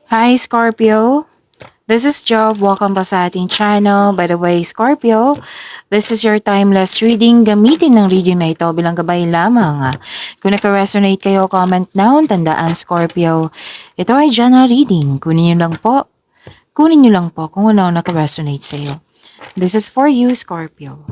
Hi Scorpio, this is Job. Welcome pa sa ating channel. By the way, Scorpio, this is your timeless reading. Gamitin ng reading na ito bilang gabay lamang. Kung naka-resonate kayo, comment down. Tandaan Scorpio, ito ay general reading. Kunin nyo lang po. Kunin nyo lang po kung ano naka-resonate sa iyo. This is for you, Scorpio.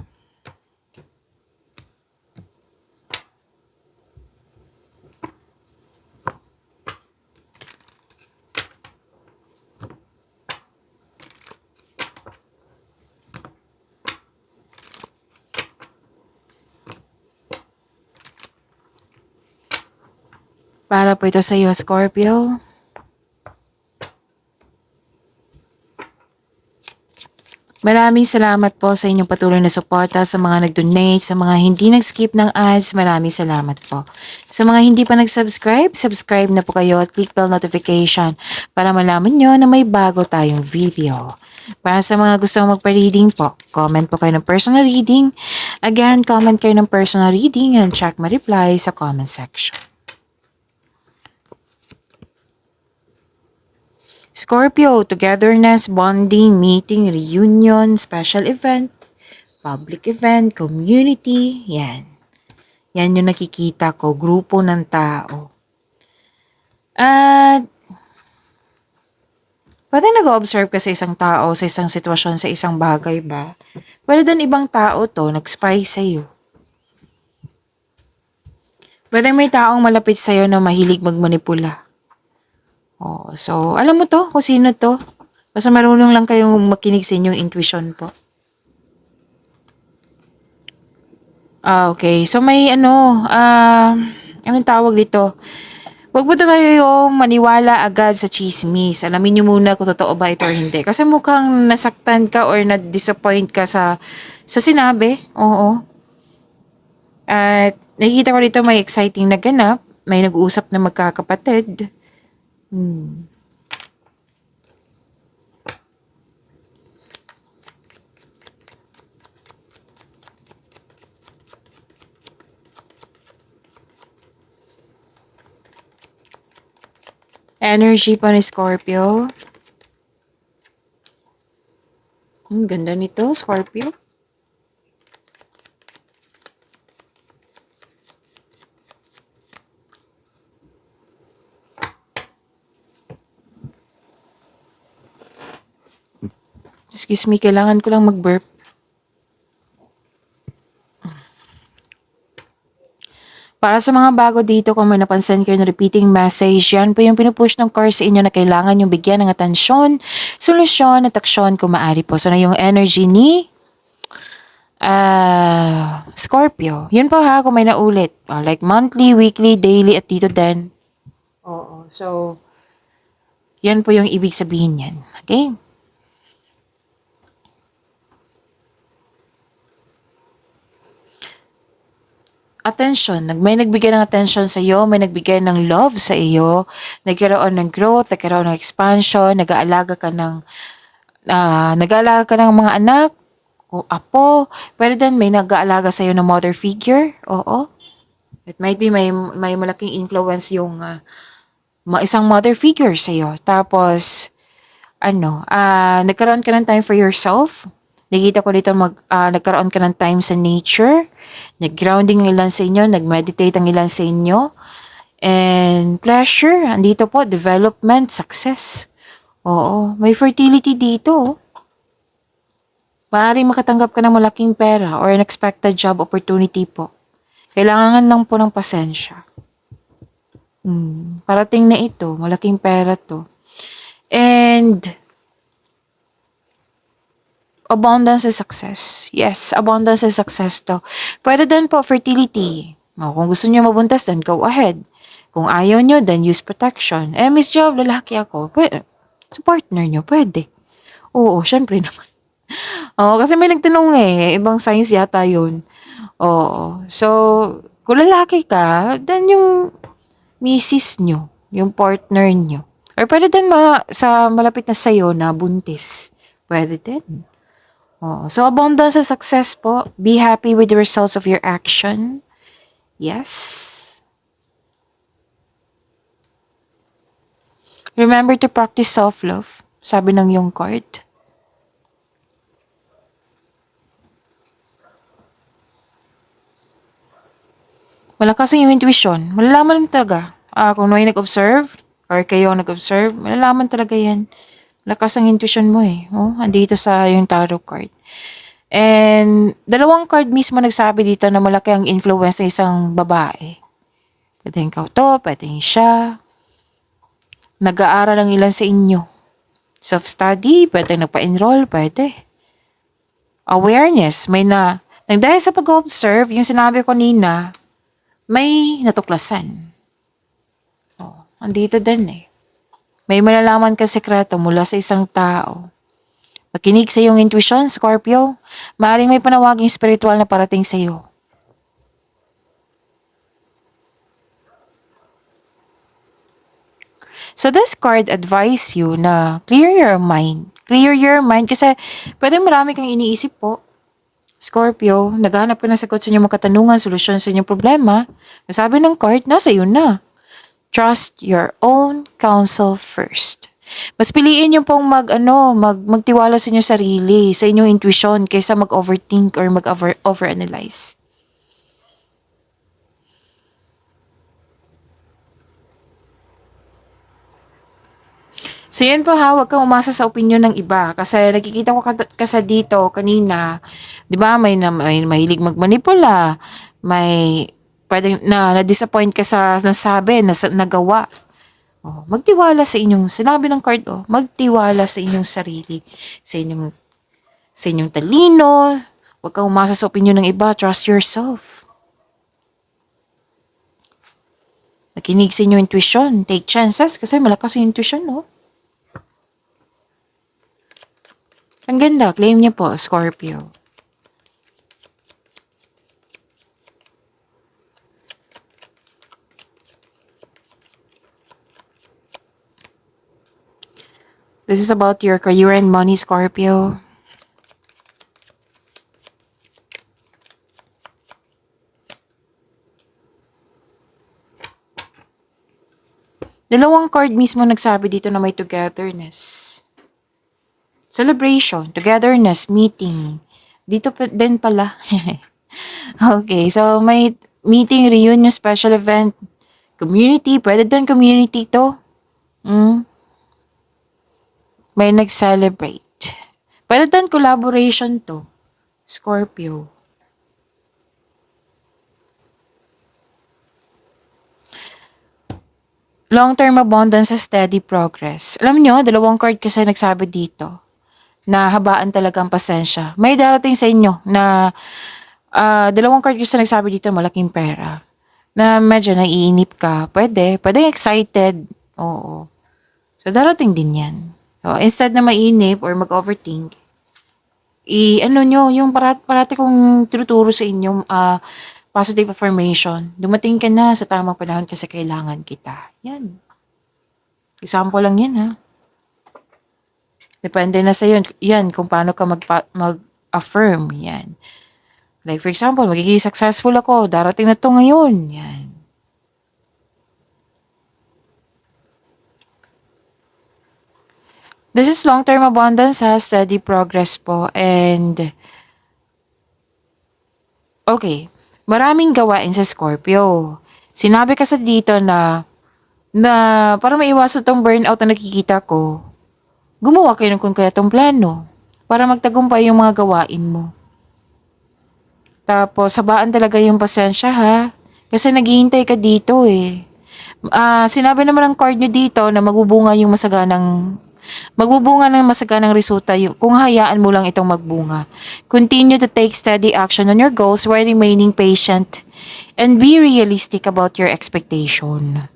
Para po ito sa iyo, Scorpio. Maraming salamat po sa inyong patuloy na suporta, sa mga nag-donate, sa mga hindi nag-skip ng ads, maraming salamat po. Sa mga hindi pa nag-subscribe, subscribe na po kayo at click bell notification para malaman nyo na may bago tayong video. Para sa mga gustong magpa-reading po, comment po kayo ng personal reading. Again, comment kayo ng personal reading and check my reply sa comment section. Scorpio, togetherness, bonding, meeting, reunion, special event, public event, community, yan. Yan yung nakikita ko, grupo ng tao. At, pwede nag-observe ka sa isang tao, sa isang sitwasyon, sa isang bagay ba? Pwede din ibang tao to, nag-spy sa'yo. Pwede may taong malapit sa'yo na mahilig magmanipula. Oh, so, alam mo to, kung sino to. Basta marunong lang kayong makinig sa inyong intuition po. Okay. So, may anong tawag dito? Huwag mo to kayo maniwala agad sa chismis. Alamin nyo muna kung totoo ba ito or hindi. Kasi mukhang nasaktan ka or na-disappoint ka sa sinabi. Oo. At nakikita ko dito may exciting na ganap. May nag-uusap na magkakapatid. Energy pa ni Scorpio. Ganda nito, Scorpio. Excuse me, kailangan ko lang mag-burp. Para sa mga bago dito, kung may napansin kayo na repeating message, yan po yung pinupush ng course sa inyo na kailangan yung bigyan ng atensyon, solusyon at aksyon kung maaari po. So na yung energy ni Scorpio. Yun po ha, kung may naulit. Like monthly, weekly, daily, at dito din. Oo. So, yan po yung ibig sabihin yan. Okay? Attention. May nagbigay ng attention sa iyo, may nagbigay ng love sa iyo, nagkaroon ng growth, nagkaroon ng expansion, nag-aalaga ka ng mga anak, o apo. Pwede din may nag-aalaga sa iyo ng mother figure. Oo. It might be may malaking influence yung isang mother figure sa iyo. Tapos, nagkaroon ka ng time for yourself. Nakita ko dito nagkaroon ka ng time sa nature. Nag-grounding ng ilan sa inyo, nag-meditate ang ilan sa inyo. And pleasure, andito po, development, success. Oo, may fertility dito. Maaaring makatanggap ka ng malaking pera or unexpected job opportunity po. Kailangan lang po ng pasensya. Parating na ito, malaking pera to. And abundance is success. Yes, abundance is success to. Pwede din po fertility. Kung gusto niyo mabuntas, then go ahead. Kung ayaw niyo, then use protection. Miss Job, lalaki ako. Pwede. Sa partner niyo, pwede. Oo, syempre naman. Oo, kasi may nagtanong ibang science yata yun. Oo. So, kung lalaki ka, then yung misis niyo, yung partner niyo. Or pwede din sa malapit na sa'yo na buntis. Pwede din. So, abundance sa success po. Be happy with the results of your action. Yes. Remember to practice self-love, sabi ng yung card. Malakas yung intuition. Malalaman talaga. Kung may nag-observe, or kayo ang nag-observe, malalaman talaga yan. Lakas ang intuition mo eh. Oh, andito sa yung tarot card. And dalawang card mismo nagsabi dito na malaki ang influence ng isang babae. Pwedeng ikaw to, pwedeng siya. Nag-aaral ang ilan sa inyo. Self-study, pwedeng nagpa-enroll, pwede. Awareness, may nang dahil sa pag-observe, yung sinabi ko kanina, may natuklasan. Oh, andito din eh. May malalaman ka sekreto mula sa isang tao. Makinig sa iyong intuition, Scorpio. Maaaring may panawaging spiritual na parating sa iyo. So this card advise you na clear your mind. Clear your mind kasi pwede marami kang iniisip po. Scorpio, naghahanap ka ng sagot sa inyong mga katanungan, solusyon sa inyong problema. Sabi ng card, nasa iyo na. Trust your own counsel first. Mas piliin yung pong magtiwala sa inyong sarili, sa inyong intuition, kaysa mag-overthink or overanalyze. So yan po ha, huwag kang umasa sa opinion ng iba. Kasi nakikita ko kasi dito kanina, di ba may mahilig magmanipula, may pwedeng na-disappoint ka sa nasabi, nagawa. Oh, magtiwala sa inyong, sinabi ng card, magtiwala sa inyong sarili, sa inyong talino, huwag kang umasa sa opinion ng iba, trust yourself. Nakinig sa inyong intuition, take chances, kasi malakas yung intuition, no? Ang ganda, claim niyo po, Scorpio. This is about your career and money, Scorpio. Dalawang card mismo nagsabi dito na may togetherness. Celebration, togetherness, meeting. Dito din pala. Okay, so may meeting, reunion, special event, community. Pwede din community to. May nag-celebrate. Pwede din collaboration to. Scorpio. Long-term abundance sa steady progress. Alam nyo, dalawang card kasi nagsabi dito na habaan talaga ang pasensya. May darating sa inyo na dalawang card kasi nagsabi dito malaking pera. Na medyo naiinip ka. Pwede excited. Oo. So, darating din yan. So, instead na mainip or mag-overthink, yung parati kong tinuturo sa inyong positive affirmation. Dumating ka na sa tamang panahon kasi kailangan kita. Yan. Example lang yan, ha? Depende na sa yan kung paano ka mag-affirm. Yan. Like for example, magiging successful ako. Darating na to ngayon. Yan. This is long-term abundance, ha? Steady progress po. And okay, maraming gawain sa Scorpio. Sinabi kasi dito na para maiwasan tong burnout na nakikita ko, gumawa kayo ng konkretong plano para magtagumpay yung mga gawain mo. Tapos, habaan talaga yung pasensya, ha? Kasi naghihintay ka dito eh. Sinabi naman ng card nyo dito na magbubunga ng masaganang resulta kung hayaan mo lang itong magbunga. Continue to take steady action on your goals while remaining patient and be realistic about your expectation.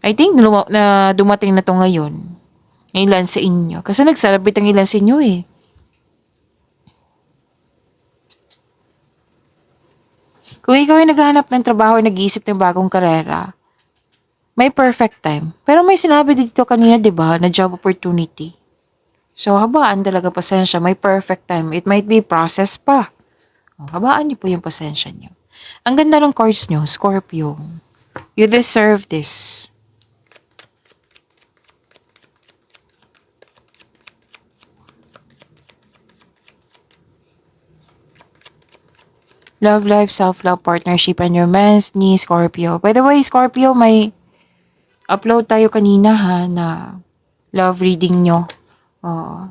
I think na dumating na to ngayon. Ilan sa inyo. Kasi nag-celebrate ang ilan sa inyo eh. Kung ikaw ay naghahanap ng trabaho o nag-iisip ng bagong karera, may perfect time. Pero may sinabi dito kanina, di ba, na job opportunity. So, habaan talaga pasensya. May perfect time. It might be process pa. Habaan niyo po yung pasensya niyo. Ang ganda ng cards niyo, Scorpio. You deserve this. Love life, self-love, partnership, and romance ni Scorpio. By the way, Scorpio, may upload tayo kanina ha na love reading nyo. Oo.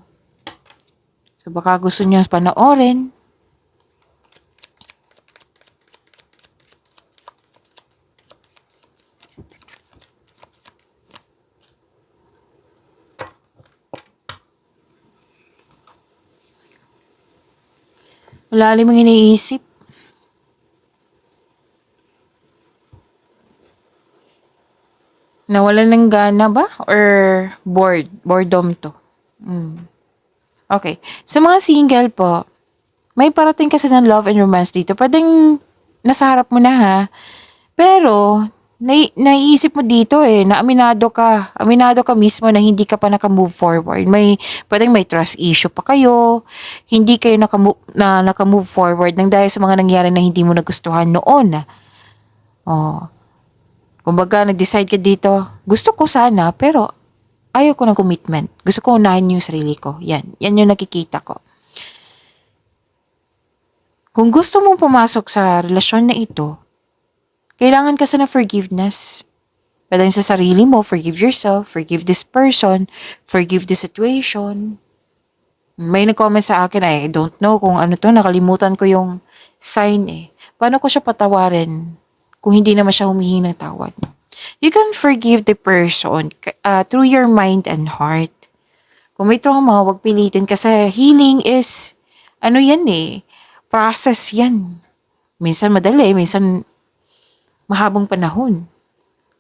So baka gusto nyo panoorin. Malalim ang iniisip. Nawalan ng gana ba? Or bored? Boredom to. Okay. Sa mga single po, may parating kasi ng love and romance dito. Pwedeng nasa harap mo na ha. Pero, naiisip mo dito na aminado ka mismo na hindi ka pa naka-move forward. Pwedeng may trust issue pa kayo, hindi kayo naka-move forward nang dahil sa mga nangyari na hindi mo nagustuhan noon. Oh. Kumbaga, nag-decide ka dito, gusto ko sana, pero ayaw ko ng commitment. Gusto ko unahin yung sarili ko. Yan yung nakikita ko. Kung gusto mong pumasok sa relasyon na ito, kailangan kasi na forgiveness. Pwede sa sarili mo, forgive yourself, forgive this person, forgive the situation. May nag-comment sa akin, I don't know kung ano to, nakalimutan ko yung sign Paano ko siya patawarin kung hindi naman siya humihingi ng tawad? You can forgive the person through your mind and heart. Kung may trauma, huwag pilitin kasi healing is, process yan. Minsan madali, minsan mahabang panahon.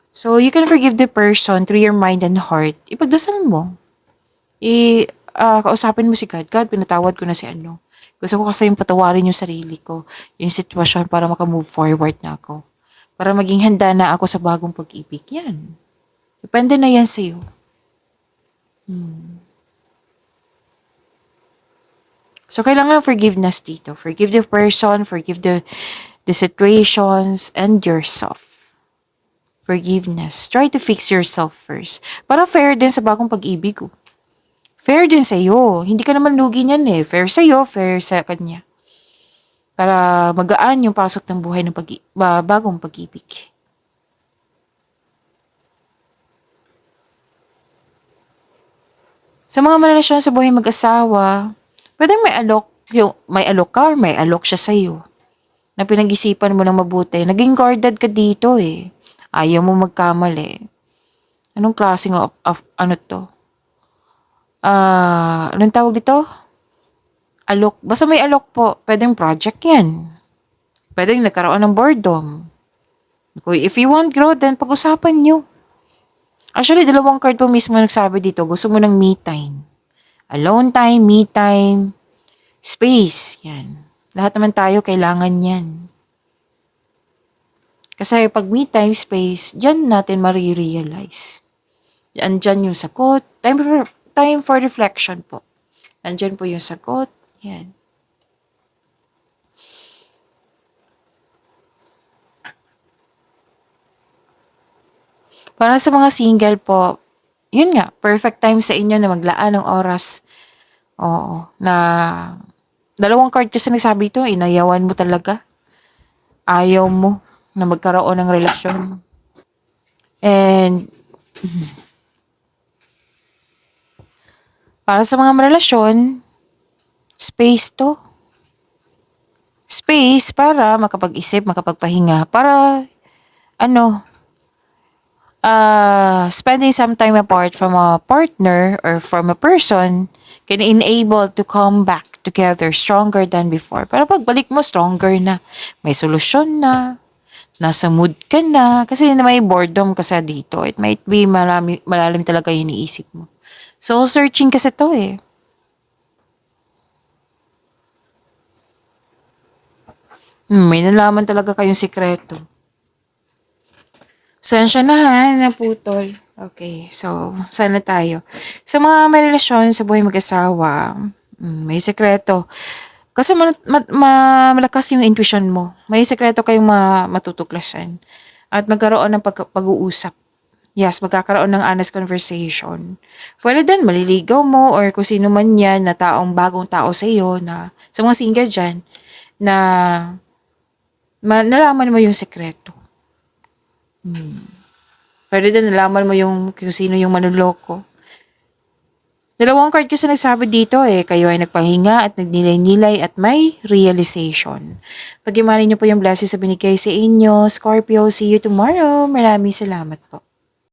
So, you can forgive the person through your mind and heart. Ipagdasal mo. Kausapin mo si God. God, pinatawad ko na si ano. Gusto ko kasi yung patawarin yung sarili ko, yung sitwasyon para makamove forward na ako. Para maging handa na ako sa bagong pag-ibig. Yan. Depende na yan sa'yo. So, kailangan forgiveness dito. Forgive the person, forgive the situations, and yourself. Forgiveness. Try to fix yourself first. Para fair din sa bagong pag-ibig. Fair din sa'yo. Hindi ka naman lugi niyan Fair sa'yo, fair sa kanya. Para magaan yung pasok ng buhay ng bagong pag-ibig. Sa mga relasyon sa buhay mag-asawa, pwedeng may alok ka or may alok siya sa'yo. Na pinag-isipan mo ng mabuti. Naging guarded ka dito Ayaw mo magkamali. Anong klaseng ano to? Anong tawag dito? Alok. Basta may alok po. Pwedeng project yan. Pwedeng nagkaroon ng boredom. If you want growth, then pag-usapan nyo. Actually, dalawang card po mismo nagsabi dito. Gusto mo ng me time. Alone time, me time, space. Yan. Lahat naman tayo kailangan yan. Kasi pag me time, space, dyan natin marirealize. Andyan yung sagot. Time for reflection po. Andyan po yung sagot. Yan. Para sa mga single po, yun nga, perfect time sa inyo na maglaan ng oras. Oo. Na dalawang card kasi nagsabi ito, inayawan mo talaga. Ayaw mo na magkaroon ng relasyon. And para sa mga relasyon, space to. Space para makapag-isip, makapagpahinga. Para, spending some time apart from a partner or from a person can enable to come back together stronger than before. Para pagbalik mo, stronger na. May solusyon na. Nasa mood ka na. Kasi may boredom kasi dito. It might be malalim talaga yung iniisip mo. Soul searching kasi to may nalaman talaga kayong sikreto. Sensya na naputol. Okay, so, sana tayo. Sa mga may relasyon sa buhay mag-asawa, may sekreto. Kasi malakas yung intuition mo. May sekreto kayong matutuklasan. At magkaroon ng pag-uusap. Yes, magkakaroon ng honest conversation. Pwede din, maliligaw mo or kung sino man yan na bagong tao sa iyo, na sa mga single dyan, na nalaman mo yung sekreto. Pwede din nalaman mo yung kung sino yung manloloko. Dalawang card kasi nagsabi dito kayo ay nagpahinga at nagnilay-nilay at may realization. Pag-imanin niyo po yung blessings sa binigay sa inyo, Scorpio. See you tomorrow. Maraming salamat po.